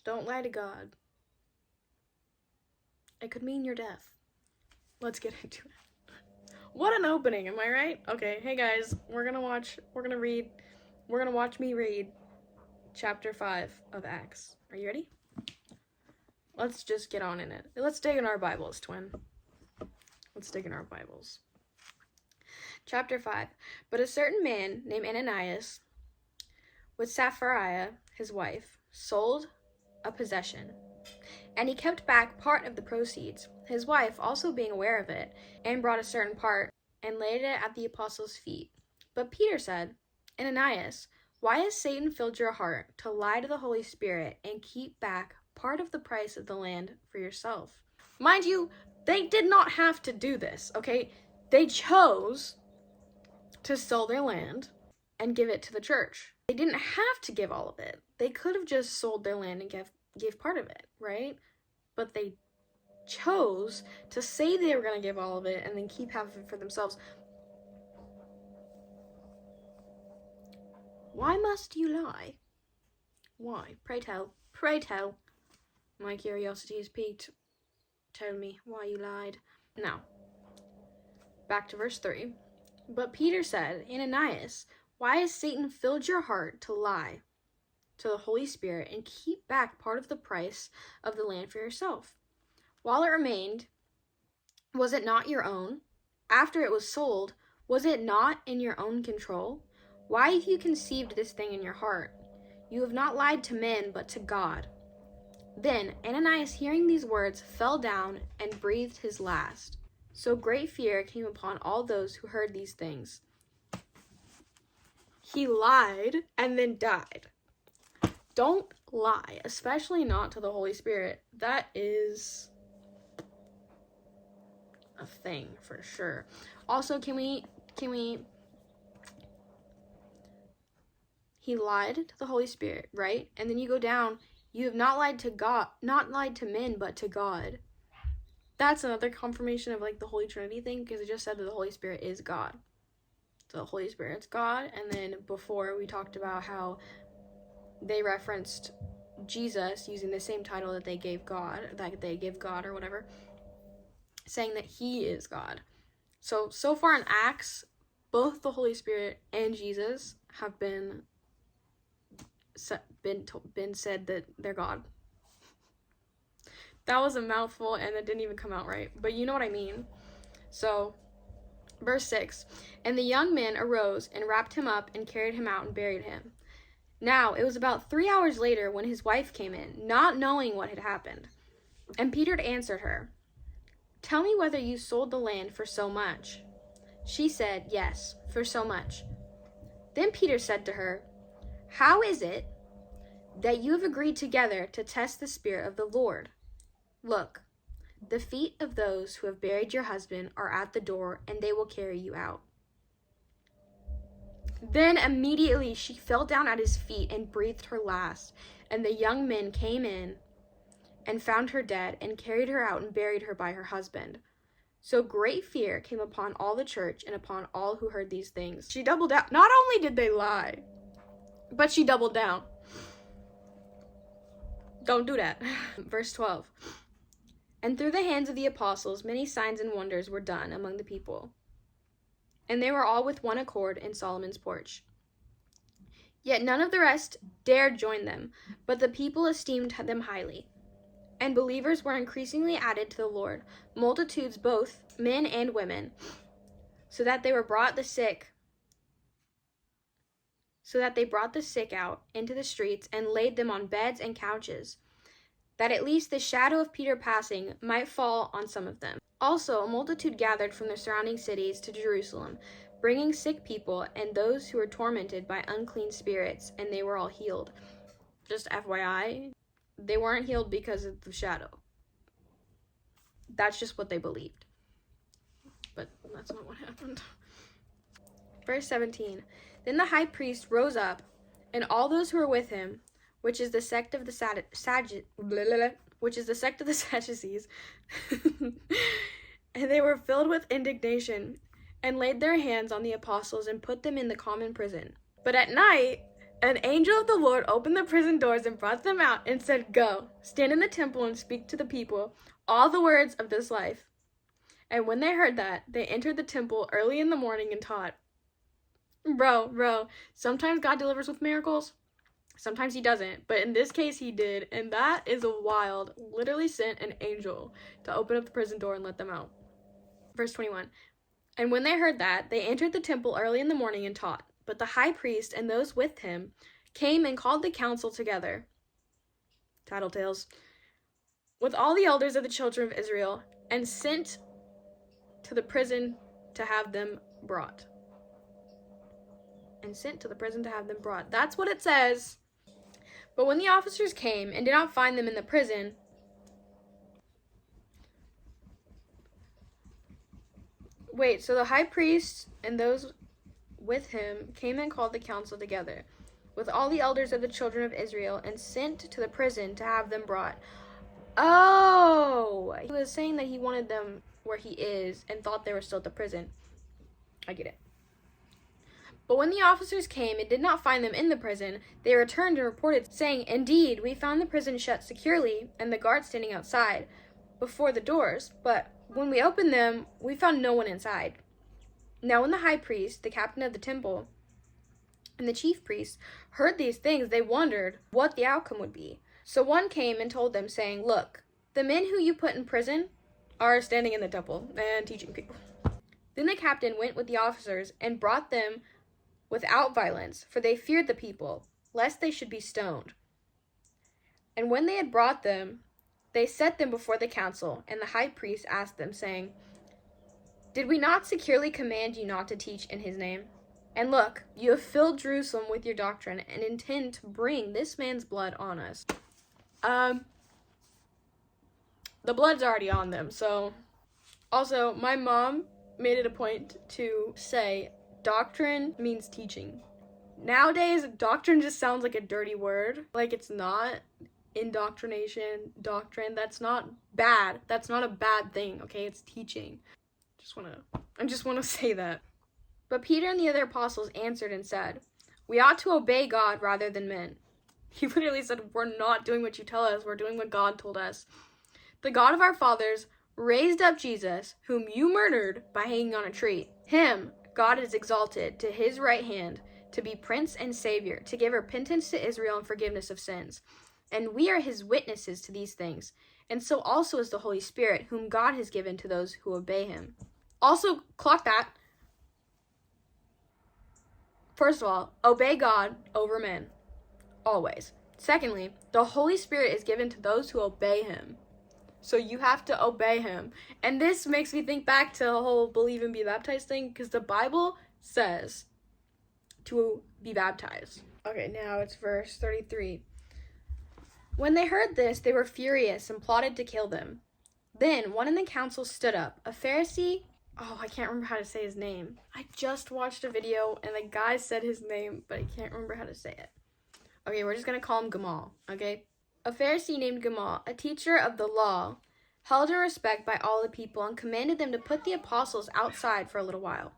Don't lie to God. It could mean your death. Let's get into it. What an opening, am I right? Okay, hey guys, we're gonna watch me read chapter 5 of Acts. Are you ready? Let's just get on in it. Let's dig in our Bibles, twin. Let's dig in our Bibles. Chapter 5. But a certain man named Ananias, with Sapphira, his wife, sold a possession, and he kept back part of the proceeds, his wife also being aware of it, and brought a certain part, and laid it at the apostles' feet. But Peter said, Ananias, why has Satan filled your heart to lie to the Holy Spirit and keep back part of the price of the land for yourself? Mind you, they did not have to do this, okay? They chose to sell their land and give it to the church. They didn't have to give all of it. They could have just sold their land and gave part of it, right? But they chose to say they were going to give all of it and then keep half of it for themselves. Why must you lie? Why? Pray tell. Pray tell. My curiosity is piqued. Tell me why you lied. Now, back to verse 3. But Peter said, Ananias, why has Satan filled your heart to lie to the Holy Spirit and keep back part of the price of the land for yourself? While it remained, was it not your own? After it was sold, was it not in your own control? Why have you conceived this thing in your heart? You have not lied to men, but to God. Then Ananias, hearing these words, fell down and breathed his last. So great fear came upon all those who heard these things. He lied and then died. Don't lie, especially not to the Holy Spirit. That is a thing for sure. Also, can we he lied to the Holy Spirit, right? And then you go down, you have not lied to God, not lied to men, but to God. That's another confirmation of like the Holy Trinity thing, because it just said that the Holy Spirit is God. So the Holy Spirit's God, and then before we talked about how they referenced Jesus using the same title that they gave God, that they give God or whatever, saying that he is God. So far in Acts, both the Holy Spirit and Jesus have been said that they're God. That was a mouthful and it didn't even come out right, but you know what I mean. So, verse 6, and the young men arose and wrapped him up and carried him out and buried him. Now, it was about 3 hours later when his wife came in, not knowing what had happened. And Peter answered her, tell me whether you sold the land for so much. She said, yes, for so much. Then Peter said to her, how is it that you have agreed together to test the Spirit of the Lord? Look, the feet of those who have buried your husband are at the door, and they will carry you out. Then immediately she fell down at his feet and breathed her last. And the young men came in and found her dead and carried her out and buried her by her husband. So great fear came upon all the church and upon all who heard these things. She doubled down. Not only did they lie, but she doubled down. Don't do that. Verse 12. And through the hands of the apostles, many signs and wonders were done among the people. And they were all with one accord in Solomon's porch. Yet none of the rest dared join them, but the people esteemed them highly. And believers were increasingly added to the Lord, multitudes both men and women, so that they brought the sick out into the streets and laid them on beds and couches, that at least the shadow of Peter passing might fall on some of them. Also, a multitude gathered from the surrounding cities to Jerusalem, bringing sick people and those who were tormented by unclean spirits, and they were all healed. Just FYI, they weren't healed because of the shadow. That's just what they believed. But that's not what happened. Verse 17. Then the high priest rose up, and all those who were with him, which is the sect of the Sadducees, and they were filled with indignation, and laid their hands on the apostles and put them in the common prison. But at night, An angel of the Lord opened the prison doors and brought them out and said, "Go, stand in the temple and speak to the people all the words of this life." And when they heard that, they entered the temple early in the morning and taught. Bro, sometimes God delivers with miracles, sometimes he doesn't. But in this case, he did. And that is wild. Literally sent an angel to open up the prison door and let them out. Verse 21. And when they heard that, they entered the temple early in the morning and taught. But the high priest and those with him came and called the council together. Tattletales. With all the elders of the children of Israel, and sent to the prison to have them brought. And sent to the prison to have them brought. That's what it says. But when the officers came and did not find them in the prison, so the high priest and those with him came and called the council together with all the elders of the children of Israel and sent to the prison to have them brought. Oh, he was saying that he wanted them where he is and thought they were still at the prison. I get it. But when the officers came and did not find them in the prison, they returned and reported, saying, "Indeed, we found the prison shut securely and the guards standing outside before the doors. But when we opened them, we found no one inside." Now when the high priest, the captain of the temple, and the chief priests heard these things, they wondered what the outcome would be. So one came and told them, saying, "Look, the men who you put in prison are standing in the temple and teaching people." Then the captain went with the officers and brought them without violence, for they feared the people, lest they should be stoned. And when they had brought them, they set them before the council, and the high priest asked them, saying, "Did we not securely command you not to teach in his name? And look, you have filled Jerusalem with your doctrine, and intend to bring this man's blood on us." The blood's already on them, so... Also, my mom made it a point to say doctrine means teaching. Nowadays, doctrine just sounds like a dirty word. Like, it's not indoctrination, doctrine. That's not bad. That's not a bad thing, okay? It's teaching. I just want to say that. But Peter and the other apostles answered and said, "We ought to obey God rather than men." He literally said, "We're not doing what you tell us. We're doing what God told us. The God of our fathers raised up Jesus, whom you murdered by hanging on a tree. Him God has exalted to his right hand to be Prince and Savior, to give repentance to Israel and forgiveness of sins. And we are his witnesses to these things. And so also is the Holy Spirit, whom God has given to those who obey him." Also, clock that. First of all, obey God over men. Always. Secondly, the Holy Spirit is given to those who obey him. So you have to obey him. And this makes me think back to the whole believe and be baptized thing, because the Bible says to be baptized. Okay, now it's verse 33. When they heard this, they were furious and plotted to kill them. Then one in the council stood up, a Pharisee. Oh, I can't remember how to say his name. I just watched a video and the guy said his name, but I can't remember how to say it. Okay, we're just going to call him Gamal, okay? A Pharisee named Gamal, a teacher of the law, held in respect by all the people and commanded them to put the apostles outside for a little while.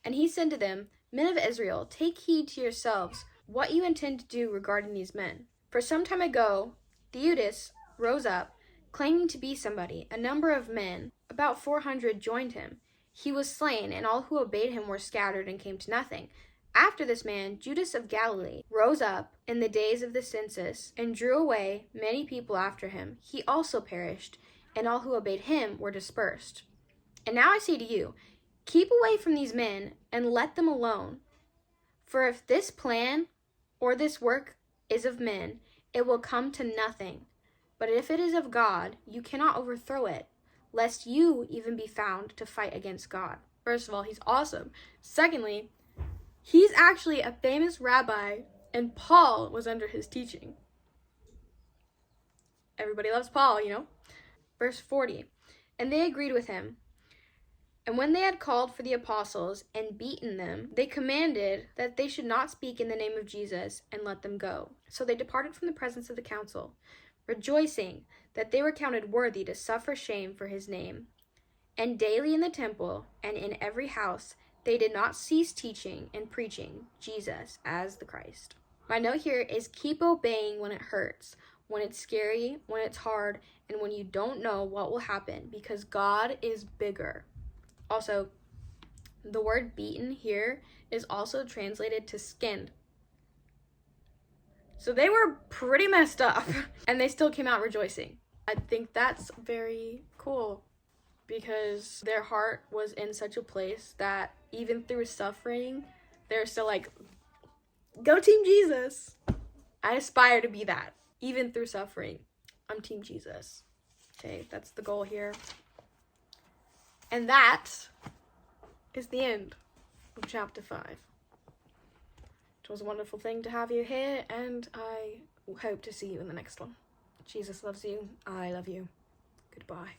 And he said to them, "Men of Israel, take heed to yourselves what you intend to do regarding these men. For some time ago, Theudas rose up, claiming to be somebody. A number of men, about 400, joined him. He was slain, and all who obeyed him were scattered and came to nothing. After this man, Judas of Galilee, rose up in the days of the census and drew away many people after him. He also perished, and all who obeyed him were dispersed. And now I say to you, keep away from these men and let them alone. For if this plan or this work is of men, it will come to nothing. But if it is of God, you cannot overthrow it, lest you even be found to fight against God." First of all, he's awesome. Secondly, he's actually a famous rabbi, and Paul was under his teaching. Everybody loves Paul, you know? Verse 40, and they agreed with him. And when they had called for the apostles and beaten them, they commanded that they should not speak in the name of Jesus and let them go. So they departed from the presence of the council, rejoicing that they were counted worthy to suffer shame for his name. And daily in the temple and in every house They did not cease teaching and preaching Jesus as the Christ. My note here is keep obeying when it hurts, when it's scary, when it's hard, and when you don't know what will happen, because God is bigger. Also, the word beaten here is also translated to skinned. So they were pretty messed up, and they still came out rejoicing. I think that's very cool, because their heart was in such a place that even through suffering, they're still like, go Team Jesus. I aspire to be that. Even through suffering, I'm Team Jesus. Okay, that's the goal here. And that is the end of chapter 5. It was a wonderful thing to have you here, and I hope to see you in the next one. Jesus loves you. I love you. Goodbye.